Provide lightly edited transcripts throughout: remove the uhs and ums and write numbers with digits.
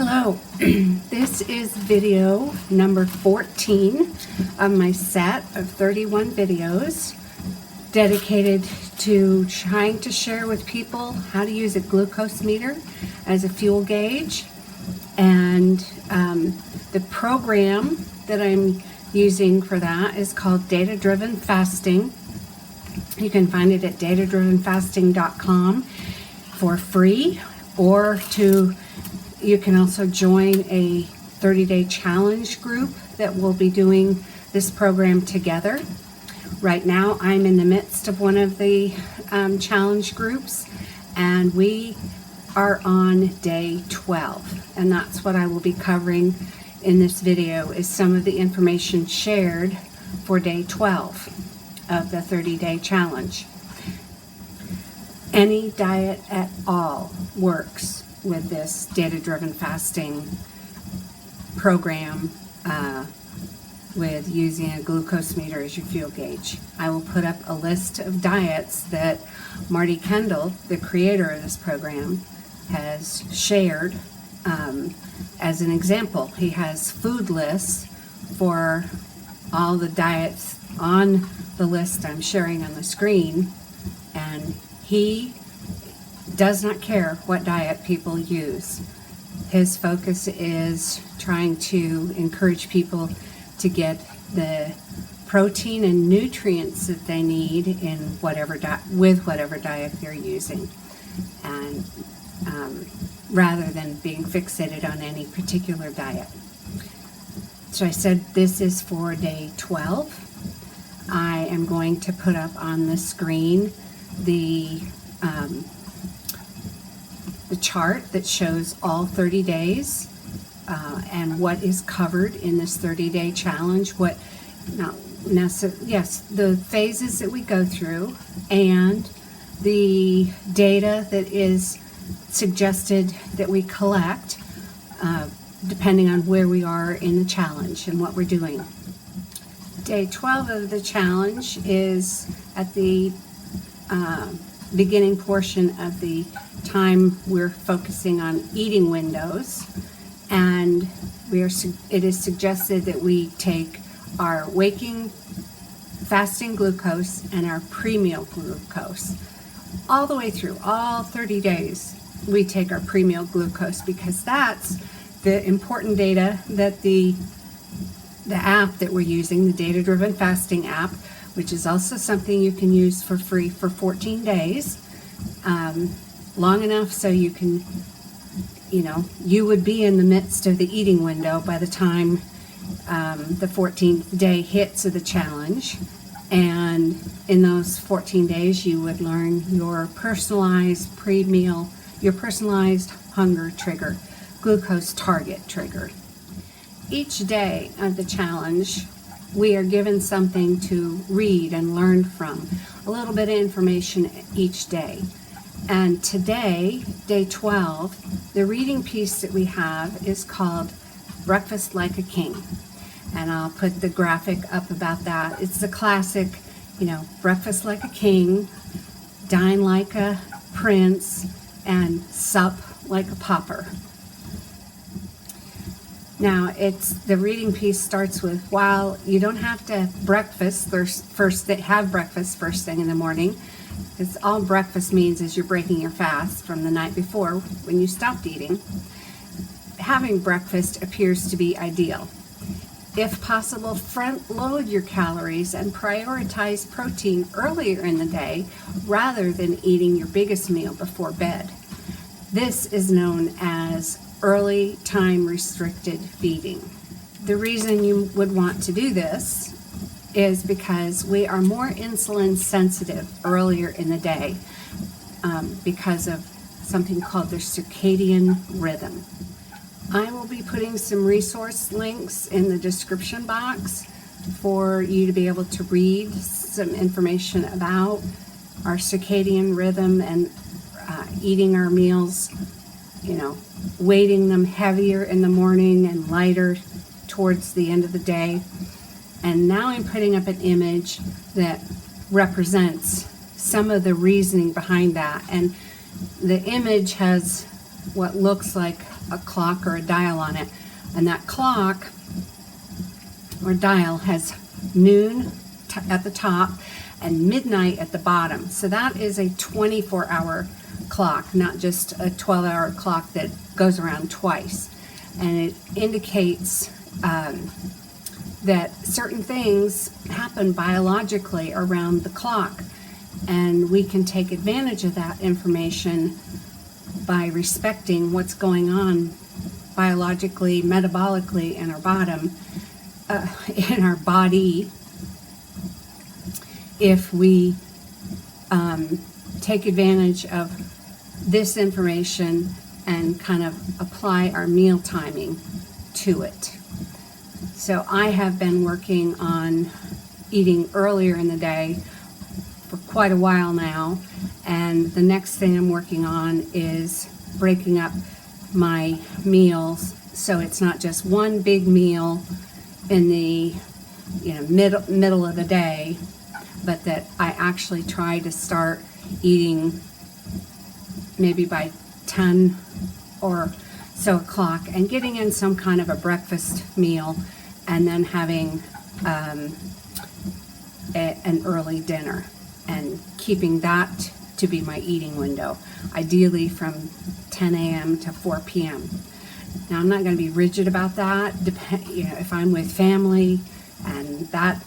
Hello, this is video number 14 of my set of 31 videos dedicated to trying to share with people how to use a glucose meter as a fuel gauge. And the program that I'm using for that is called DataDriven Fasting. You can find it at DataDrivenFasting.com for free, or you can also join a 30-day challenge group that will be doing this program together. Right now, I'm in the midst of one of the challenge groups, and we are on day 12. And that's what I will be covering in this video, is some of the information shared for day 12 of the 30-day challenge. Any diet at all works with this data-driven fasting program with using a glucose meter as your fuel gauge. I will put up a list of diets that Marty Kendall, the creator of this program, has shared as an example. He has food lists for all the diets on the list I'm sharing on the screen, and he does not care what diet people use. His focus is trying to encourage people to get the protein and nutrients that they need in whatever diet they're using, and rather than being fixated on any particular diet. So I said this is for day 12. I am going to put up on the screen the chart that shows all 30 days and what is covered in this 30-day challenge, the phases that we go through, and the data that is suggested that we collect depending on where we are in the challenge and what we're doing. Day 12 of the challenge is at the beginning portion of the time we're focusing on eating windows, and it is suggested that we take our waking fasting glucose and our pre-meal glucose all the way through all 30 days. We take our pre-meal glucose because that's the important data that the app that we're using, the Data-Driven Fasting app, which is also something you can use for free for 14 days, long enough so you can, you would be in the midst of the eating window by the time the 14th day hits of the challenge. And in those 14 days, you would learn your personalized pre-meal, your personalized hunger trigger, glucose target trigger. Each day of the challenge, we are given something to read and learn from, a little bit of information each day. And today, day 12, the reading piece that we have is called Breakfast Like a King. And I'll put the graphic up about that. It's the classic, breakfast like a king, dine like a prince, and sup like a pauper. Now, the reading piece starts with, while you don't have to have breakfast first thing in the morning, because all breakfast means is you're breaking your fast from the night before when you stopped eating. Having breakfast appears to be ideal. If possible, front load your calories and prioritize protein earlier in the day rather than eating your biggest meal before bed. This is known as early time restricted feeding. The reason you would want to do this is because we are more insulin sensitive earlier in the day because of something called the circadian rhythm. I will be putting some resource links in the description box for you to be able to read some information about our circadian rhythm and eating our meals, weighting them heavier in the morning and lighter towards the end of the day. And now I'm putting up an image that represents some of the reasoning behind that. And the image has what looks like a clock or a dial on it. And that clock or dial has noon at the top and midnight at the bottom. So that is a 24-hour clock, not just a 12-hour clock that goes around twice. And it indicates that certain things happen biologically around the clock, and we can take advantage of that information by respecting what's going on biologically, metabolically in our body, if we take advantage of this information and kind of apply our meal timing to it. So I have been working on eating earlier in the day for quite a while now, and the next thing I'm working on is breaking up my meals so it's not just one big meal in the middle of the day, but that I actually try to start eating maybe by 10 or so o'clock and getting in some kind of a breakfast meal, and then having an early dinner, and keeping that to be my eating window, ideally from 10 a.m. to 4 p.m. Now, I'm not going to be rigid about that. If I'm with family and that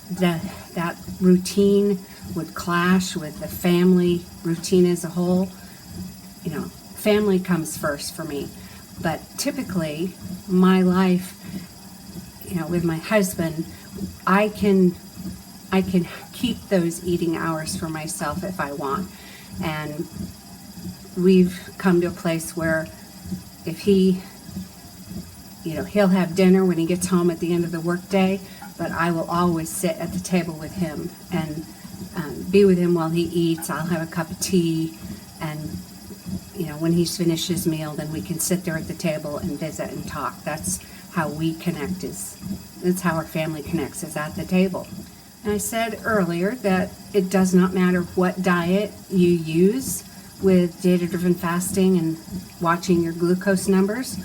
routine would clash with the family routine as a whole, family comes first for me. But typically, my life, with my husband, I can keep those eating hours for myself if I want. And we've come to a place where if he'll have dinner when he gets home at the end of the workday, but I will always sit at the table with him and be with him while he eats. I'll have a cup of tea, and when he's finished his meal, then we can sit there at the table and visit and talk. That's how we connect. That's how our family connects, is at the table. And I said earlier that it does not matter what diet you use with data-driven fasting and watching your glucose numbers,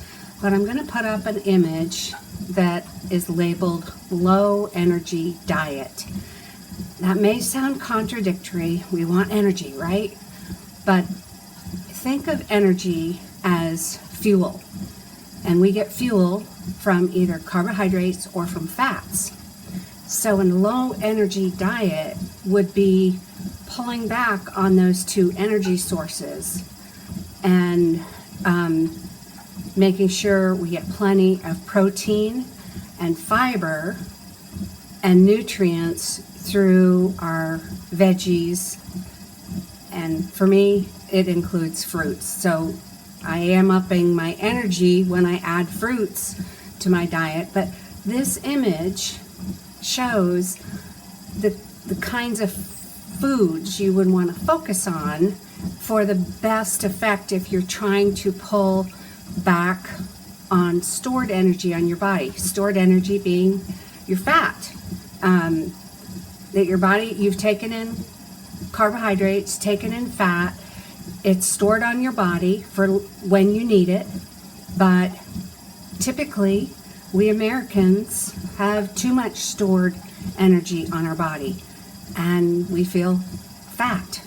but I'm going to put up an image that is labeled low energy diet. That may sound contradictory. We want energy, right? But think of energy as fuel, and we get fuel from either carbohydrates or from fats. So a low energy diet would be pulling back on those two energy sources and making sure we get plenty of protein and fiber and nutrients through our veggies. And for me, it includes fruits. So I am upping my energy when I add fruits to my diet. But this image shows the kinds of foods you would want to focus on for the best effect if you're trying to pull back on stored energy on your body. Stored energy being your fat. That your body, you've taken in carbohydrates, taken in fat, it's stored on your body for when you need it, but typically we Americans have too much stored energy on our body and we feel fat.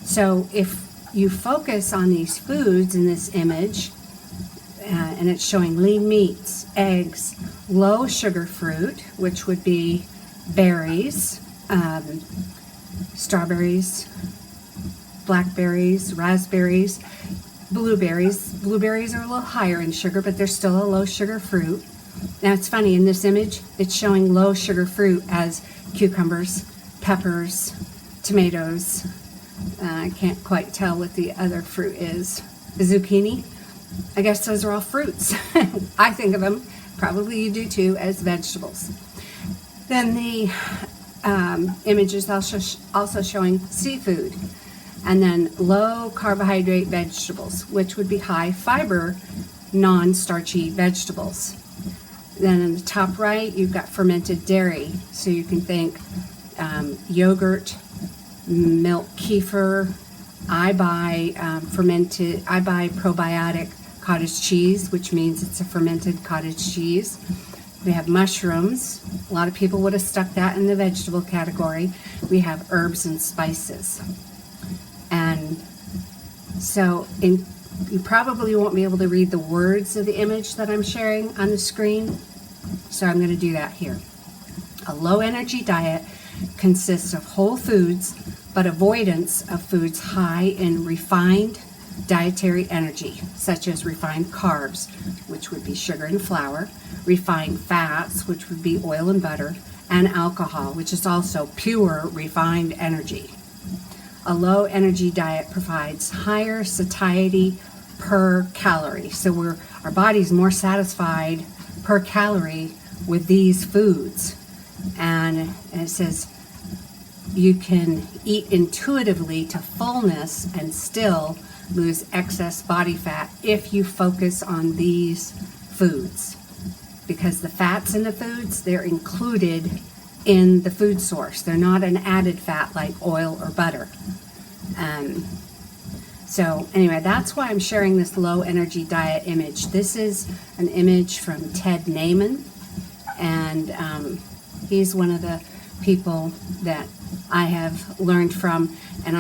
So if you focus on these foods in this image, and it's showing lean meats, eggs, low sugar fruit, which would be berries, strawberries, blackberries, raspberries, blueberries. Blueberries are a little higher in sugar, but they're still a low sugar fruit. Now it's funny, in this image, it's showing low sugar fruit as cucumbers, peppers, tomatoes. I can't quite tell what the other fruit is. The zucchini. I guess those are all fruits. I think of them, probably you do too, as vegetables. Then the image is also showing seafood, and then low carbohydrate vegetables, which would be high fiber, non-starchy vegetables. Then in the top right, you've got fermented dairy, so you can think yogurt, milk kefir, I buy probiotic cottage cheese, which means it's a fermented cottage cheese. We have mushrooms. A lot of people would have stuck that in the vegetable category. We have herbs and spices. And so you probably won't be able to read the words of the image that I'm sharing on the screen, so I'm going to do that here. A low energy diet consists of whole foods, but avoidance of foods high in refined dietary energy, such as refined carbs, which would be sugar and flour, refined fats, which would be oil and butter, and alcohol, which is also pure refined energy. A low energy diet provides higher satiety per calorie. So our body's more satisfied per calorie with these foods. And it says you can eat intuitively to fullness and still lose excess body fat if you focus on these foods. Because the fats in the foods, they're included in the food source. They're not an added fat like oil or butter. So anyway, that's why I'm sharing this low energy diet image. This is an image from Ted Naiman, and he's one of the people that I have learned from, and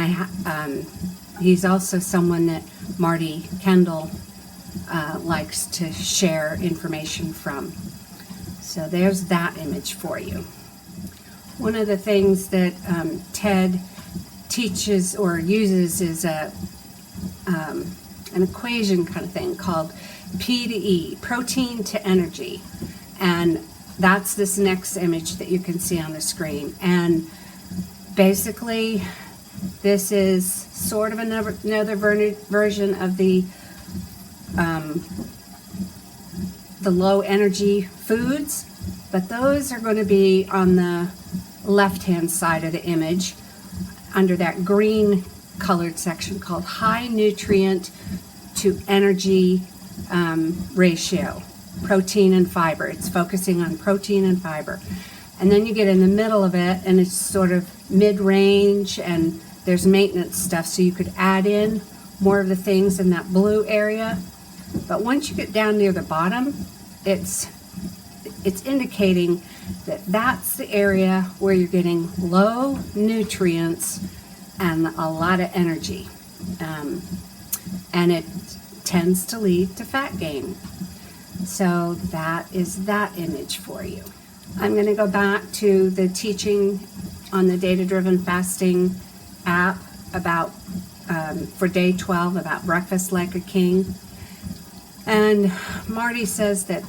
he's also someone that Marty Kendall likes to share information from. So there's that image for you. One of the things that Ted teaches or uses is an equation kind of thing called P to E, protein to energy. And that's this next image that you can see on the screen. And basically, this is sort of another version of the low energy foods, but those are going to be on the left-hand side of the image under that green colored section called high nutrient to energy ratio, protein and fiber. It's focusing on protein and fiber. And then you get in the middle of it and it's sort of mid-range, and there's maintenance stuff, so you could add in more of the things in that blue area. But once you get down near the bottom, it's indicating that that's the area where you're getting low nutrients and a lot of energy. And it tends to lead to fat gain. So that is that image for you. I'm going to go back to the teaching on the DataDriven Fasting app about for day 12 about breakfast like a king. And Marty says that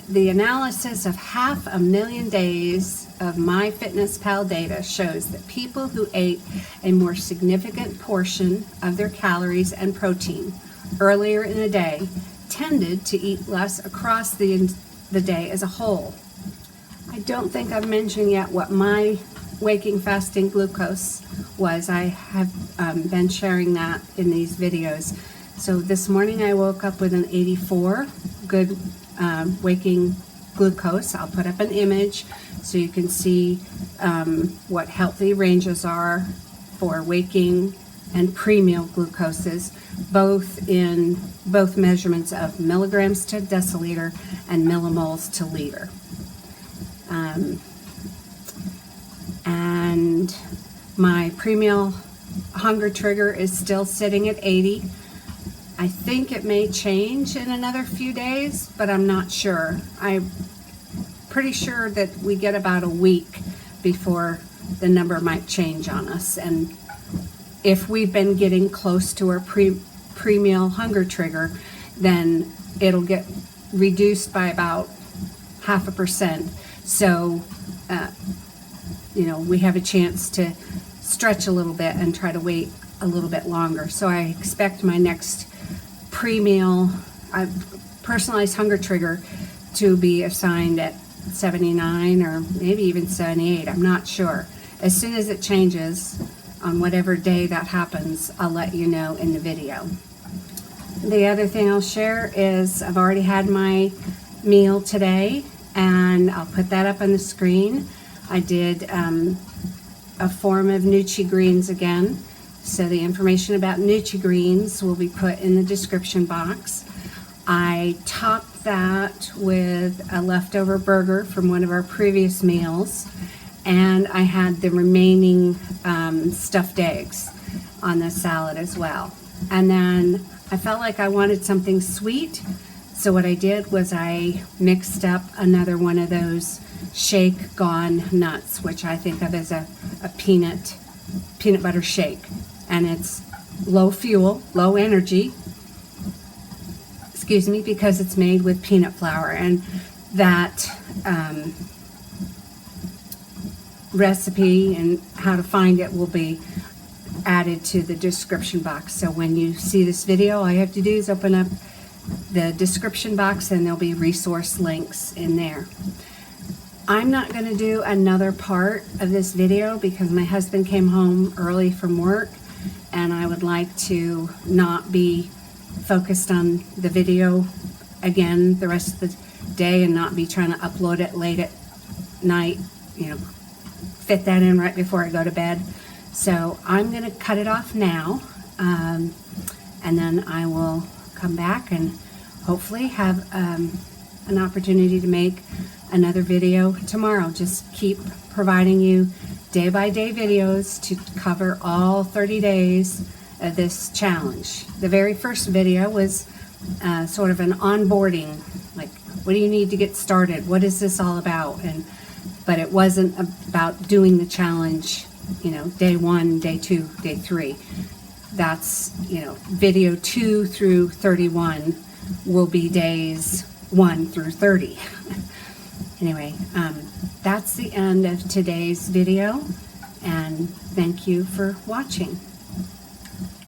the analysis of 500,000 days of MyFitnessPal data shows that people who ate a more significant portion of their calories and protein earlier in the day tended to eat less across the day as a whole. I don't think I've mentioned yet what my waking fasting glucose was. I have been sharing that in these videos. So this morning I woke up with an 84, good waking glucose. I'll put up an image so you can see what healthy ranges are for waking and pre-meal glucoses, both measurements of milligrams to deciliter and millimoles to liter. And my pre-meal hunger trigger is still sitting at 80. I think it may change in another few days, but I'm not sure. I'm pretty sure that we get about a week before the number might change on us. And if we've been getting close to our pre-meal hunger trigger, then it'll get reduced by about 0.5%. So, we have a chance to stretch a little bit and try to wait a little bit longer. So I expect my next pre-meal personalized hunger trigger to be assigned at 79 or maybe even 78. I'm not sure. As soon as it changes on whatever day that happens, I'll let you know in the video. The other thing I'll share is I've already had my meal today, and I'll put that up on the screen. I did a form of Nuchi greens again, So the information about Nutri-Greens will be put in the description box. I topped that with a leftover burger from one of our previous meals, and I had the remaining stuffed eggs on the salad as well. And then I felt like I wanted something sweet, so what I did was I mixed up another one of those shake gone nuts, which I think of as a peanut butter shake. And it's low fuel, low energy, excuse me, because it's made with peanut flour. And that recipe and how to find it will be added to the description box. So when you see this video, all you have to do is open up the description box and there'll be resource links in there. I'm not going to do another part of this video because my husband came home early from work, and I would like to not be focused on the video again the rest of the day and not be trying to upload it late at night, fit that in right before I go to bed. So I'm going to cut it off now, and then I will come back and hopefully have an opportunity to make another video tomorrow. Just keep providing you day-by-day videos to cover all 30 days of this challenge. The very first video was sort of an onboarding, like, what do you need to get started? What is this all about? But it wasn't about doing the challenge, day 1, day 2, day 3. That's, video 2 through 31 will be days 1 through 30. Anyway, that's the end of today's video, and thank you for watching.